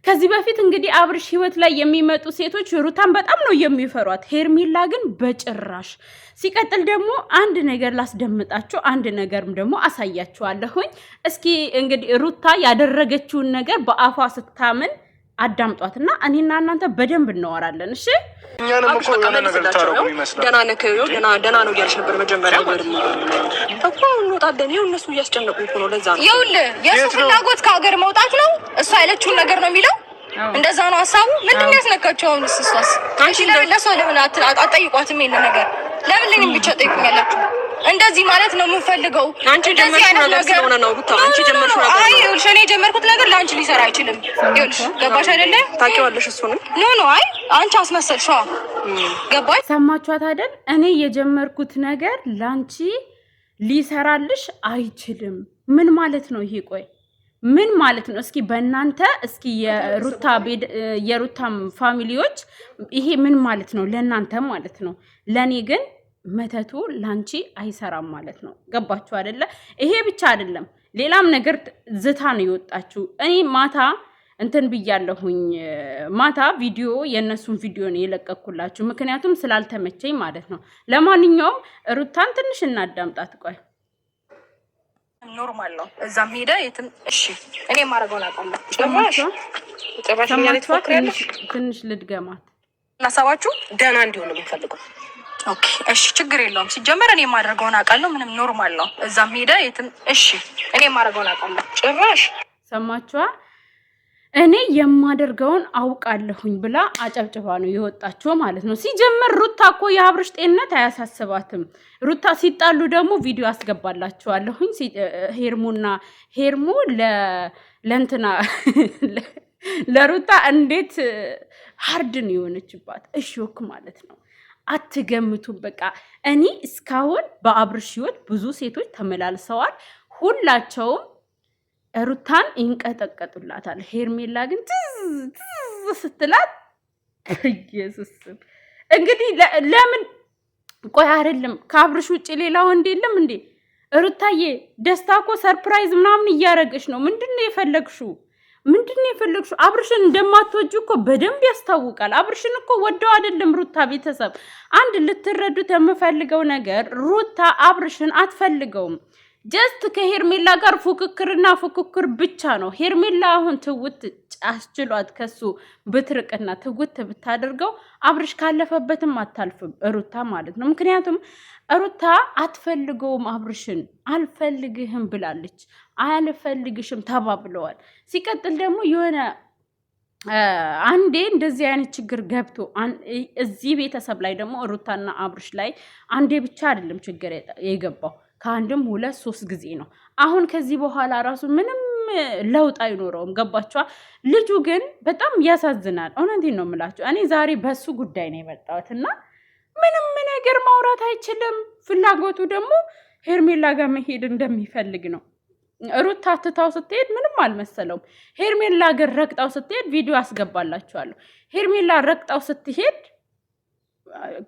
ከዚህ በፊት እንግዲህ አብርሽ ህይወት ላይ የሚመጡ ሴቶች ሩታን በጣም ነው የሚፈሯት፣ ሄርሜላ ግን በጭራሽ። ሲቀጥል ደግሞ አንድ ነገር ላስደምጣችሁ፣ አንድ ነገርም ደግሞ አሳያችኋለሁኝ። እስኪ እንግዲህ ሩታ ያደረገችውን ነገር በአፏ ስታምን አዳምጧትና እኔና እናንተ በደንብ እናወራለን። እሺ እኛንም እኮ የሆነ ነገር ታረጉ ይመስላል። ደህና ነህ? ደህና ነው እያልሽ ነበር መጀመሪያ እኮ እንወጣለን። ይኸው እነሱ እያስጨነቁ እኮ ነው። ለዛ ነው ይኸውልህ፣ የእሱ ፍላጎት ከሀገር መውጣት ነው። እሱ ያለችውን ነገር ነው የሚለው። እንደዛ ነው ሀሳቡ። ምንድን ነው ያስነካቸው? አሁን እሷስ አንቺ ለእሷ ለምን አትጠይቋትም? ይሄን ነገር ለምን ለኔ ብቻ ጠይቁኛላችሁ? እንደዚህ ማለት ነው የምንፈልገው። አንቺ ጀመርሽ ነገር ስለሆነ ነው ሩታ። አንቺ ጀመርሽ ነገር ነው። አይ ይኸውልሽ፣ እኔ የጀመርኩት ነገር ለአንቺ ሊሰራ አይችልም። ይኸውልሽ፣ ገባሽ አይደለ? ታውቂዋለሽ እሱንም። ኖ አይ አንቺ አስመሰልሽ። ገባሽ? ሰማችኋት አይደል? እኔ የጀመርኩት ነገር ለአንቺ ሊሰራልሽ አይችልም። ምን ማለት ነው ይሄ? ቆይ ምን ማለት ነው? እስኪ በእናንተ እስኪ የሩታም ፋሚሊዎች ይሄ ምን ማለት ነው? ለእናንተ ማለት ነው። ለእኔ ግን መተቱ ላንቺ አይሰራም ማለት ነው። ገባችሁ አይደለ? ይሄ ብቻ አይደለም፣ ሌላም ነገር ዝታ ነው የወጣችሁ። እኔ ማታ እንትን ብያለሁኝ፣ ማታ ቪዲዮ የእነሱን ቪዲዮ ነው የለቀኩላችሁ፣ ምክንያቱም ስላልተመቸኝ ማለት ነው። ለማንኛውም ሩታን ትንሽ እናዳምጣት። ቆይ ኖርማል ነው እዛም ሄደ የትም። እሺ እኔ ማረጋውን አውቃለሁ። ትንሽ ልድገማት። ሀሳባችሁ ደህና እንዲሆን ነው የምፈልገው። ኦኬ እሺ፣ ችግር የለውም። ሲጀመር እኔ ማድረገውን አውቃለሁ። ምንም ኖርማል ነው እዛም ሄደ የትም። እሺ እኔ ማድረገውን አውቃለሁ። ጭራሽ ሰማችኋ? እኔ የማደርገውን አውቃለሁኝ ብላ አጨብጭባ ነው የወጣችው ማለት ነው። ሲጀመር ሩታ እኮ የአብርሽ ጤንነት አያሳስባትም። ሩታ ሲጣሉ ደግሞ ቪዲዮ አስገባላችኋለሁኝ። ሄርሙ ለእንትና ለሩታ እንዴት ሀርድን የሆነችባት እሾክ ማለት ነው። አትገምቱም። በቃ እኔ እስካሁን በአብርሽ ህይወት ብዙ ሴቶች ተመላልሰዋል። ሁላቸውም ሩታን ይንቀጠቀጡላታል። ሄርሜላ ግን ትዝ ስትላት ኢየሱስ እንግዲህ ለምን ቆይ አይደለም ከአብርሽ ውጭ ሌላ ወንድ የለም እንዴ? ሩታዬ ደስታ እኮ ሰርፕራይዝ ምናምን እያረገች ነው። ምንድነው የፈለግሽው? አብርሽን እንደማትወጂው እኮ በደንብ ያስታውቃል። አብርሽን እኮ ወደው አይደለም ሩታ። ቤተሰብ አንድ ልትረዱት የምፈልገው ነገር ሩታ አብርሽን አትፈልገውም። ጀስት ከሄርሜላ ጋር ፉክክር ብቻ ነው። ሄርሜላ አሁን ትውት አስችሏት ከሱ ብትርቅና ትውት ብታደርገው አብርሽ ካለፈበትም አታልፍም ሩታ ማለት ነው። ምክንያቱም ሩታ አትፈልገውም፣ አብርሽን አልፈልግህም ብላለች። አልፈልግሽም ተባብለዋል። ሲቀጥል ደግሞ የሆነ አንዴ እንደዚህ አይነት ችግር ገብቶ እዚህ ቤተሰብ ላይ ደግሞ ሩታና አብርሽ ላይ አንዴ ብቻ አይደለም ችግር የገባው ከአንድም 2-3 ጊዜ ነው። አሁን ከዚህ በኋላ ራሱ ምንም ለውጥ አይኖረውም። ገባችኋ? ልጁ ግን በጣም ያሳዝናል። እውነቴን ነው የምላችሁ። እኔ ዛሬ በሱ ጉዳይ ነው የመጣሁት እና ምንም ነገር ማውራት አይችልም። ፍላጎቱ ደግሞ ሄርሜላ ጋር መሄድ እንደሚፈልግ ነው። ሩታ ትታው ስትሄድ ምንም አልመሰለውም። ሄርሜላ ግን ረግጣው ስትሄድ ቪዲዮ አስገባላችኋለሁ። ሄርሜላ ረግጣው ስትሄድ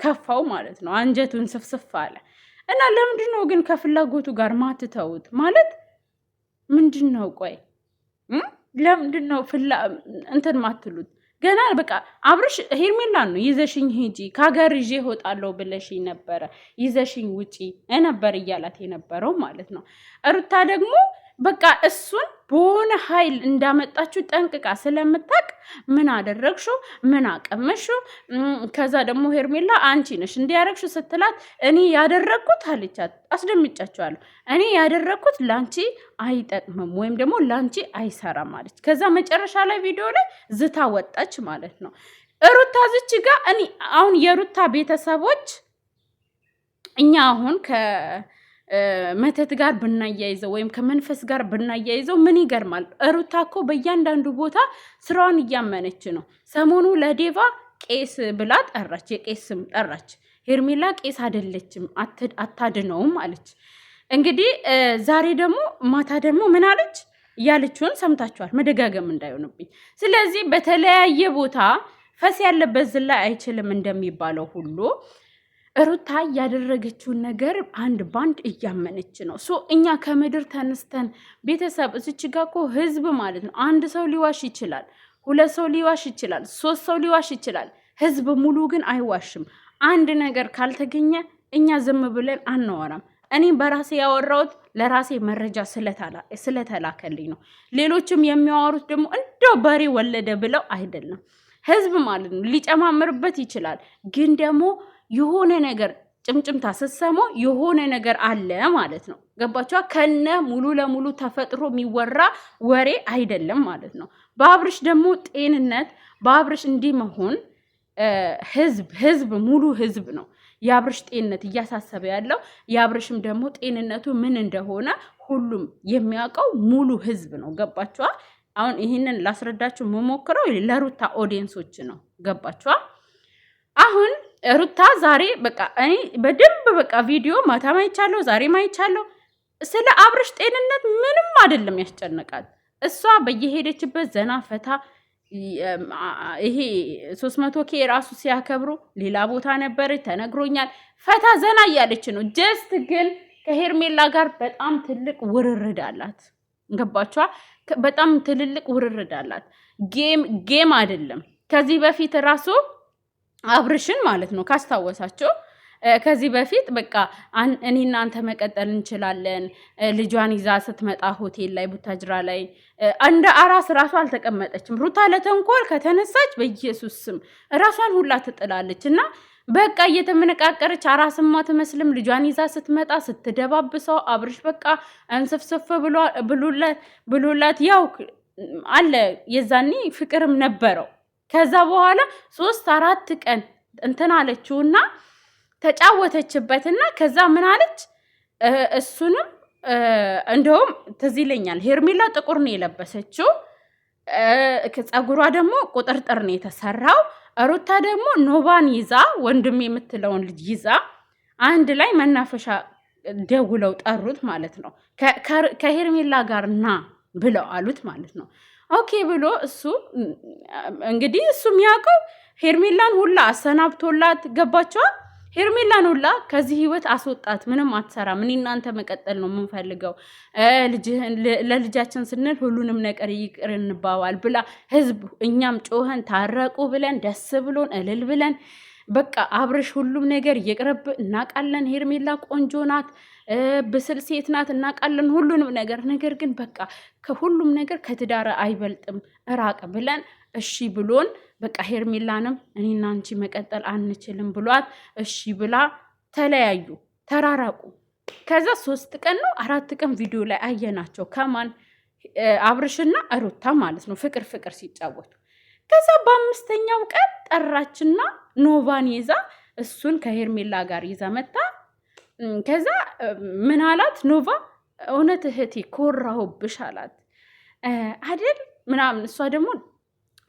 ከፋው ማለት ነው። አንጀቱን ስፍስፍ አለ እና ለምንድን ነው ግን ከፍላጎቱ ጋር ማትተውት? ማለት ምንድን ነው? ቆይ ለምንድን ነው እንትን ማትሉት? ገና በቃ አብርሽ ሄርሜላን ነው ይዘሽኝ ሂጂ ከሀገር ይዤ እወጣለሁ ብለሽኝ ነበረ፣ ይዘሽኝ ውጪ ነበር እያላት የነበረው ማለት ነው። ሩታ ደግሞ በቃ እሱን በሆነ ኃይል እንዳመጣችሁ ጠንቅቃ ስለምታቅ ምን አደረግሽው? ምን አቀመሽው? ከዛ ደግሞ ሄርሜላ አንቺ ነሽ እንዲያረግሽው ስትላት እኔ ያደረግኩት አለቻት። አስደምጫቸዋለሁ። እኔ ያደረግኩት ላንቺ አይጠቅምም ወይም ደግሞ ላንቺ አይሰራም አለች። ከዛ መጨረሻ ላይ ቪዲዮ ላይ ዝታ ወጣች ማለት ነው። ሩታ ዝች ጋር እኔ አሁን የሩታ ቤተሰቦች እኛ አሁን መተት ጋር ብናያይዘው ወይም ከመንፈስ ጋር ብናያይዘው ምን ይገርማል? ሩታ እኮ በእያንዳንዱ ቦታ ስራዋን እያመነች ነው። ሰሞኑ ለዴቫ ቄስ ብላ ጠራች፣ የቄስ ስም ጠራች። ሄርሜላ ቄስ አይደለችም አታድነውም አለች። እንግዲህ ዛሬ ደግሞ ማታ ደግሞ ምን አለች? ያለችውን ሰምታችኋል። መደጋገም እንዳይሆንብኝ። ስለዚህ በተለያየ ቦታ ፈስ ያለበት ዝላይ አይችልም እንደሚባለው ሁሉ ሩታ ያደረገችውን ነገር አንድ ባንድ እያመነች ነው። እኛ ከምድር ተነስተን ቤተሰብ እዚች ጋ እኮ ህዝብ ማለት ነው። አንድ ሰው ሊዋሽ ይችላል፣ 2 ሰው ሊዋሽ ይችላል፣ 3 ሰው ሊዋሽ ይችላል። ህዝብ ሙሉ ግን አይዋሽም። አንድ ነገር ካልተገኘ እኛ ዝም ብለን አናወራም። እኔ በራሴ ያወራሁት ለራሴ መረጃ ስለተላከልኝ ነው። ሌሎችም የሚያወሩት ደግሞ እንደው በሬ ወለደ ብለው አይደለም። ህዝብ ማለት ነው ሊጨማምርበት ይችላል፣ ግን ደግሞ የሆነ ነገር ጭምጭምታ ስትሰሙ የሆነ ነገር አለ ማለት ነው። ገባችኋ? ከነ ሙሉ ለሙሉ ተፈጥሮ የሚወራ ወሬ አይደለም ማለት ነው። በአብርሽ ደግሞ ጤንነት በአብርሽ እንዲህ መሆን ህዝብ ሙሉ ህዝብ ነው የአብርሽ ጤንነት እያሳሰበ ያለው። የአብርሽም ደግሞ ጤንነቱ ምን እንደሆነ ሁሉም የሚያውቀው ሙሉ ህዝብ ነው። ገባችኋ? አሁን ይህንን ላስረዳችሁ መሞክረው ለሩታ ኦዲየንሶች ነው። ገባችኋ? አሁን ሩታ ዛሬ በቃ እኔ በደንብ በቃ ቪዲዮ ማታ ማይቻለሁ፣ ዛሬ ማይቻለሁ። ስለ አብርሽ ጤንነት ምንም አይደለም ያስጨነቃት። እሷ በየሄደችበት ዘና ፈታ ይሄ 300K ራሱ ሲያከብሩ ሌላ ቦታ ነበረች ተነግሮኛል። ፈታ ዘና እያለች ነው። ጀስት ግን ከሄርሜላ ጋር በጣም ትልቅ ውርርድ አላት። ገባችኋ? በጣም ትልልቅ ውርርድ አላት። ጌም አይደለም። ከዚህ በፊት ራሱ አብርሽን ማለት ነው ካስታወሳቸው ከዚህ በፊት በቃ እኔ እናንተ መቀጠል እንችላለን። ልጇን ይዛ ስትመጣ ሆቴል ላይ ቡታጅራ ላይ እንደ አራስ ራሷ አልተቀመጠችም። ሩታ ለተንኮል ከተነሳች በኢየሱስ ስም ራሷን ሁላ ትጥላለች። እና በቃ እየተመነቃቀረች አራስማ ትመስልም። ልጇን ይዛ ስትመጣ ስትደባብሰው አብርሽ በቃ እንስፍስፍ ብሎላት ያው አለ። የዛኔ ፍቅርም ነበረው። ከዛ በኋላ 3-4 ቀን እንትን አለችውና ተጫወተችበትና ከዛ ምን አለች? እሱንም እንደውም ትዝ ይለኛል ሄርሜላ ጥቁር ነው የለበሰችው፣ ፀጉሯ ደግሞ ቁጥርጥር ነው የተሰራው። ሩታ ደግሞ ኖባን ይዛ ወንድም የምትለውን ልጅ ይዛ አንድ ላይ መናፈሻ ደውለው ጠሩት ማለት ነው። ከሄርሜላ ጋር ና ብለው አሉት ማለት ነው። ኦኬ ብሎ እሱ እንግዲህ እሱ የሚያውቀው ሄርሜላን ሁላ አሰናብቶላት ገባቸዋል። ሄርሜላን ሁላ ከዚህ ህይወት አስወጣት፣ ምንም አትሰራም፣ እኔ እናንተ መቀጠል ነው የምንፈልገው፣ ለልጃችን ስንል ሁሉንም ነገር ይቅር እንባባል ብላ ህዝብ እኛም ጮኸን ታረቁ ብለን ደስ ብሎን እልል ብለን በቃ አብርሽ ሁሉም ነገር ይቅርብ እናቃለን፣ ሄርሜላ ቆንጆ ናት፣ ብስል ሴት ናት እናቃለን ሁሉንም ነገር። ነገር ግን በቃ ከሁሉም ነገር ከትዳር አይበልጥም እራቅ ብለን እሺ ብሎን በቃ ሄርሜላንም እኔና አንቺ መቀጠል አንችልም ብሏት እሺ ብላ ተለያዩ፣ ተራራቁ። ከዛ 3 ቀን ነው 4 ቀን ቪዲዮ ላይ አየናቸው ከማን አብርሽና ሩታ ማለት ነው ፍቅር ሲጫወቱ። ከዛ በ5ኛው ቀን ጠራችና ኖቫን ይዛ እሱን ከሄርሜላ ጋር ይዛ መጣ። ከዛ ምን አላት ኖቫ? እውነት እህቴ ኮራሁብሽ አላት አይደል ምናምን። እሷ ደግሞ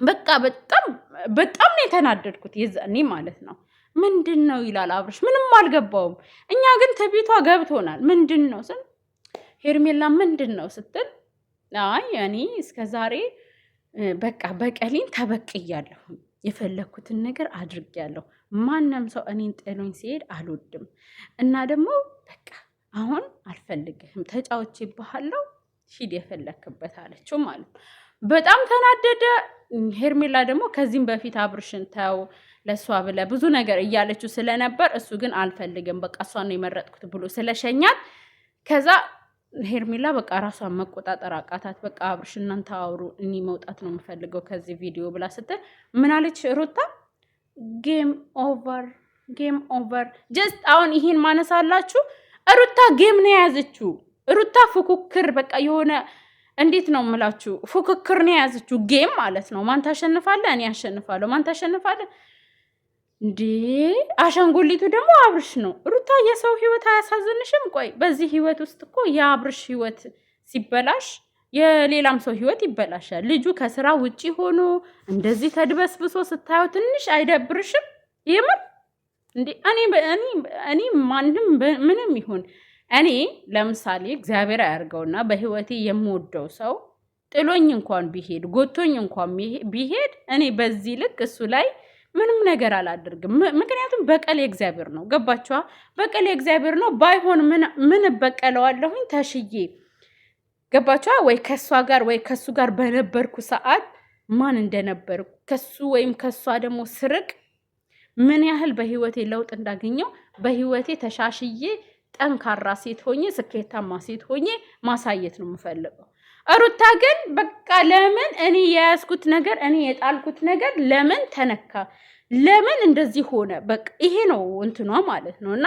በቃ በጣም ነው የተናደድኩት የዛኔ ማለት ነው። ምንድን ነው ይላል አብርሽ። ምንም አልገባውም። እኛ ግን ትቢቷ ገብቶናል። ምንድን ነው ስል ሄርሜላ ምንድን ነው ስትል አይ እኔ እስከዛሬ በቃ በቀሌን ተበቅያለሁ፣ የፈለኩትን ነገር አድርጌያለሁ። ማንም ሰው እኔን ጥሎኝ ሲሄድ አልወድም እና ደግሞ በቃ አሁን አልፈልግህም፣ ተጫውቼብሃለሁ፣ ሂድ የፈለክበት አለችው ማለት ነው። በጣም ተናደደ። ሄርሜላ ደግሞ ከዚህም በፊት አብርሽን ተው ለሷ ብለ ብዙ ነገር እያለችው ስለነበር እሱ ግን አልፈልግም በቃ እሷን ነው የመረጥኩት ብሎ ስለሸኛት ከዛ ሄርሜላ በቃ ራሷን መቆጣጠር አቃታት። በቃ አብርሽ እናንተ አውሩ፣ እኔ መውጣት ነው የምፈልገው ከዚህ ቪዲዮ ብላ ስትል ምን አለች ሩታ? ጌም ኦቨር። ጀስት አሁን ይሄን ማነሳላችሁ። ሩታ ጌም ነው የያዘችው። ሩታ ፉክክር በቃ የሆነ እንዴት ነው የምላችሁ ፉክክር ነው የያዘችው ጌም ማለት ነው። ማን ታሸንፋለ? እኔ አሸንፋለሁ። ማን ታሸንፋለ እንዴ? አሻንጉሊቱ ደግሞ አብርሽ ነው። ሩታ የሰው ህይወት አያሳዝንሽም? ቆይ በዚህ ህይወት ውስጥ እኮ የአብርሽ ህይወት ሲበላሽ የሌላም ሰው ህይወት ይበላሻል። ልጁ ከስራ ውጪ ሆኖ እንደዚህ ተድበስብሶ ስታየው ትንሽ አይደብርሽም? የምር እንዴ እኔ ማንም ምንም ይሁን እኔ ለምሳሌ እግዚአብሔር አያርገውና በህይወቴ የምወደው ሰው ጥሎኝ እንኳን ቢሄድ ጎቶኝ እንኳን ቢሄድ እኔ በዚህ ልክ እሱ ላይ ምንም ነገር አላደርግም። ምክንያቱም በቀል የእግዚአብሔር ነው። ገባችኋ? በቀል የእግዚአብሔር ነው። ባይሆን ምን በቀለዋለሁኝ ተሽዬ። ገባችኋ? ወይ ከሷ ጋር ወይ ከሱ ጋር በነበርኩ ሰዓት ማን እንደነበርኩ ከሱ ወይም ከሷ ደግሞ ስርቅ ምን ያህል በህይወቴ ለውጥ እንዳገኘው በህይወቴ ተሻሽዬ ጠንካራ ሴት ሆኜ ስኬታማ ሴት ሆኜ ማሳየት ነው የምፈልገው። ሩታ ግን በቃ ለምን እኔ የያዝኩት ነገር እኔ የጣልኩት ነገር ለምን ተነካ? ለምን እንደዚህ ሆነ? በቃ ይሄ ነው እንትኗ ማለት ነው። እና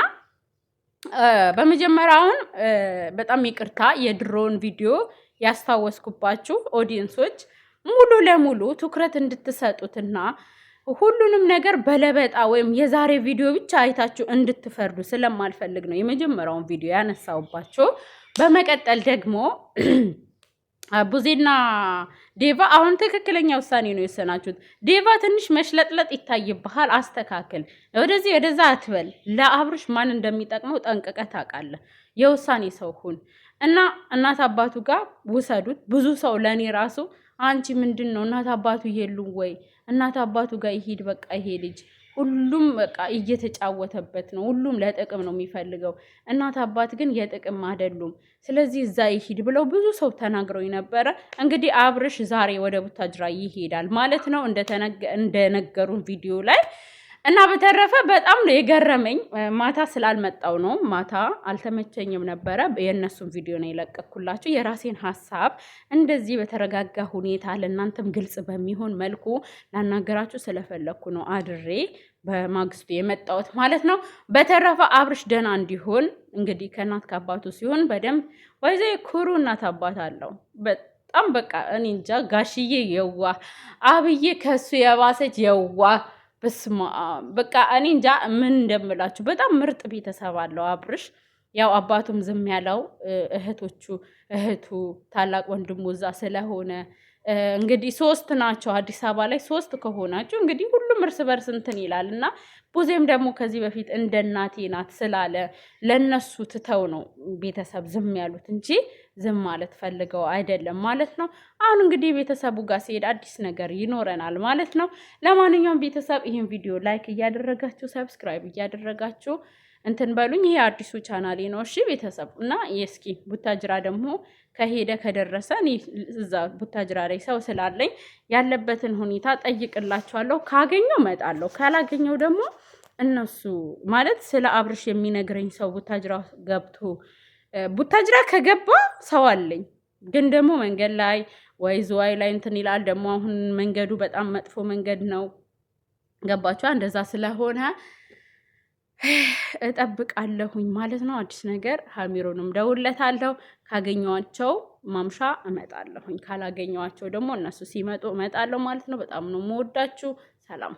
በመጀመሪያውን በጣም ይቅርታ የድሮውን ቪዲዮ ያስታወስኩባችሁ ኦዲየንሶች ሙሉ ለሙሉ ትኩረት እንድትሰጡትና ሁሉንም ነገር በለበጣ ወይም የዛሬ ቪዲዮ ብቻ አይታችሁ እንድትፈርዱ ስለማልፈልግ ነው የመጀመሪያውን ቪዲዮ ያነሳውባችሁ። በመቀጠል ደግሞ ቡዜና ዴቫ አሁን ትክክለኛ ውሳኔ ነው የወሰናችሁት። ዴቫ ትንሽ መሽለጥለጥ ይታይብሃል፣ አስተካክል። ወደዚህ ወደዛ አትበል። ለአብርሽ ማን እንደሚጠቅመው ጠንቅቀህ ታውቃለህ። የውሳኔ ሰው ሁን እና እናት አባቱ ጋር ውሰዱት። ብዙ ሰው ለእኔ ራሱ አንቺ ምንድን ነው እናት አባቱ የሉም ወይ? እናት አባቱ ጋር ይሄድ፣ በቃ ይሄ ልጅ ሁሉም በቃ እየተጫወተበት ነው። ሁሉም ለጥቅም ነው የሚፈልገው። እናት አባት ግን የጥቅም አይደሉም። ስለዚህ እዛ ይሄድ ብለው ብዙ ሰው ተናግረው ነበረ። እንግዲህ አብርሽ ዛሬ ወደ ቡታጅራ ይሄዳል ማለት ነው እንደነገሩን ቪዲዮ ላይ እና በተረፈ በጣም ነው የገረመኝ። ማታ ስላልመጣው ነው፣ ማታ አልተመቸኝም ነበረ። የእነሱን ቪዲዮ ነው የለቀኩላችሁ። የራሴን ሀሳብ እንደዚህ በተረጋጋ ሁኔታ ለእናንተም ግልጽ በሚሆን መልኩ ላናገራችሁ ስለፈለኩ ነው አድሬ በማግስቱ የመጣሁት ማለት ነው። በተረፈ አብርሽ ደህና እንዲሆን እንግዲህ ከእናት ከአባቱ ሲሆን በደንብ ወይዘ ኩሩ እናት አባት አለው። በጣም በቃ እኔ እንጃ ጋሽዬ የዋ አብዬ ከሱ የባሰች የዋ በስማ በቃ እኔ እንጃ ምን እንደምላችሁ። በጣም ምርጥ ቤተሰብ አለው አብርሽ። ያው አባቱም ዝም ያለው እህቱ ታላቅ ወንድሙ እዛ ስለሆነ እንግዲህ 3 ናቸው አዲስ አበባ ላይ 3 ከሆናችሁ እንግዲህ ሁሉም እርስ በርስ እንትን ይላል እና ቡዜም ደግሞ ከዚህ በፊት እንደ እናቴ ናት ስላለ ለነሱ ትተው ነው ቤተሰብ ዝም ያሉት እንጂ ዝም ማለት ፈልገው አይደለም ማለት ነው። አሁን እንግዲህ ቤተሰቡ ጋር ሲሄድ አዲስ ነገር ይኖረናል ማለት ነው። ለማንኛውም ቤተሰብ ይህን ቪዲዮ ላይክ እያደረጋችሁ ሰብስክራይብ እያደረጋችሁ እንትን በሉኝ። ይሄ አዲሱ ቻናሌ ነው እሺ ቤተሰብ። እና እስኪ ቡታጅራ ደግሞ ከሄደ ከደረሰ እኔ እዛ ቡታጅራ ላይ ሰው ስላለኝ ያለበትን ሁኔታ ጠይቅላችኋለሁ። ካገኘው እመጣለሁ፣ ካላገኘው ደግሞ እነሱ ማለት ስለ አብርሽ የሚነግረኝ ሰው ቡታጅራ ከገባ ሰው አለኝ። ግን ደግሞ መንገድ ላይ ወይ ዝዋይ ላይ እንትን ይላል። ደግሞ አሁን መንገዱ በጣም መጥፎ መንገድ ነው። ገባችኋ? እንደዛ ስለሆነ እጠብቃለሁኝ ማለት ነው። አዲስ ነገር ሀሚሮንም ደውለታለሁ። ካገኘዋቸው ማምሻ እመጣለሁኝ፣ ካላገኘዋቸው ደግሞ እነሱ ሲመጡ እመጣለሁ ማለት ነው። በጣም ነው የምወዳችሁ። ሰላም